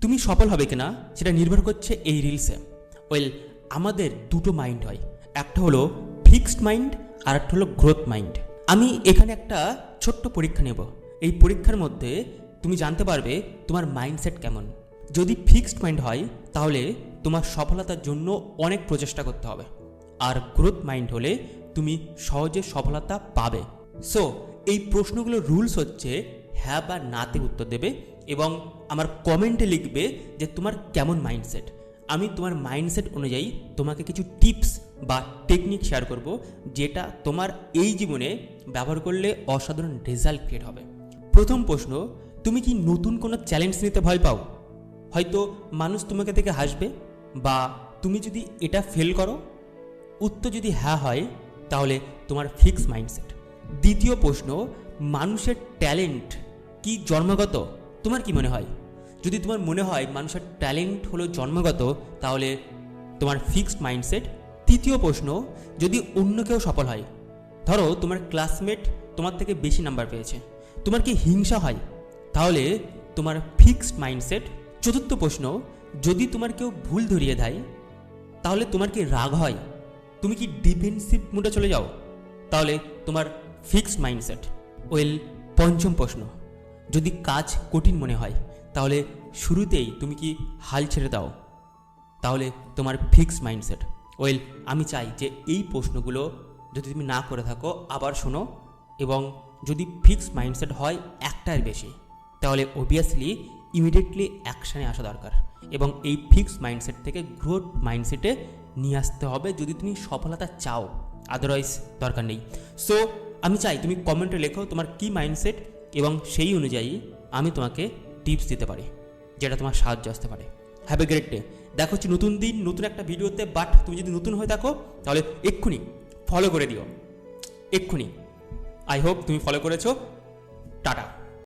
তুমি সফল হবে কিনা সেটা নির্ভর করছে এই রিলসে। আমাদের দুটো মাইন্ড হয়, একটা হলো ফিক্সড মাইন্ড আর একটা হলো গ্রোথ মাইন্ড। আমি এখানে একটা ছোট্ট পরীক্ষা নেব। এই পরীক্ষার মধ্যে তুমি জানতে পারবে তোমার মাইন্ডসেট কেমন। যদি ফিক্সড মাইন্ড হয় তাহলে তোমার সফলতার জন্য অনেক প্রচেষ্টা করতে হবে, আর গ্রোথ মাইন্ড হলে তুমি সহজে সফলতা পাবে। সো এই প্রশ্নগুলোর রুলস হচ্ছে হ্যাঁ বা নাতে উত্তর দেবে এবং আমার কমেন্টে লিখবে যে তোমার কেমন মাইন্ডসেট। আমি তোমার মাইন্ডসেট অনুযায়ী তোমাকে কিছু টিপস বা টেকনিক শেয়ার করব, যেটা তোমার এই জীবনে ব্যবহার করলে অসাধারণ রেজাল্ট ক্রিয়েট হবে। প্রথম প্রশ্ন, তুমি কি নতুন কোনো চ্যালেঞ্জ নিতে ভয় পাও? হয়তো মানুষ তোমাকে দেখে হাসবে, বা তুমি যদি এটা ফেল করো। উত্তর যদি হ্যাঁ হয় তাহলে তোমার ফিক্স মাইন্ডসেট। দ্বিতীয় প্রশ্ন, মানুষের ট্যালেন্ট কি জন্মগত? তোমার কি মনে হয়? যদি তোমার মনে হয় মানুষের ট্যালেন্ট হলো জন্মগত, তাহলে তোমার ফিক্সড মাইন্ডসেট। তৃতীয় প্রশ্ন, যদি অন্য কেউ সফল হয়, ধরো তোমার ক্লাসমেট তোমার থেকে বেশি নাম্বার পেয়েছে, তোমার কি হিংসা হয়? তাহলে তোমার ফিক্সড মাইন্ডসেট। চতুর্থ প্রশ্ন, যদি তোমার কেউ ভুল ধরিয়ে দেয়, তাহলে তোমার কি রাগ হয়? তুমি কি ডিফেন্সিভ মোডে চলে যাও? তাহলে তোমার ফিক্সড মাইন্ডসেট। পঞ্চম প্রশ্ন, যদি কাজ কঠিন মনে হয়, তাহলে শুরুতেই তুমি কি হাল ছেড়ে দাও? তাহলে তোমার ফিক্সড মাইন্ডসেট। আমি চাই যে এই প্রশ্নগুলো যদি তুমি না করে থাকো আবার শোনো, এবং যদি ফিক্সড মাইন্ডসেট হয় একটার বেশি, তাহলে অবভিয়াসলি ইমিডিয়েটলি অ্যাকশানে আসা দরকার, এবং এই ফিক্সড মাইন্ডসেট থেকে গ্রোথ মাইন্ডসেটে নিয়ে আসতে হবে যদি তুমি সফলতা চাও, আদারওয়াইজ দরকার নেই। সো আমি চাই তুমি কমেন্টে লেখো তোমার কি মাইন্ডসেট, এবং সেই অনুযায়ী আমি তোমাকে টিপস দিতে পারি যেটা তোমার সাহায্য আসতে পারে। Have a great day. দেখা হচ্ছে নতুন দিন নতুন একটা ভিডিওতে। বাট তুমি যদি নতুন হয়ে থাকো তাহলে এক্ষুনি ফলো করে দিও, এক্ষুনি। আই হোপ তুমি ফলো করেছো। টাটা।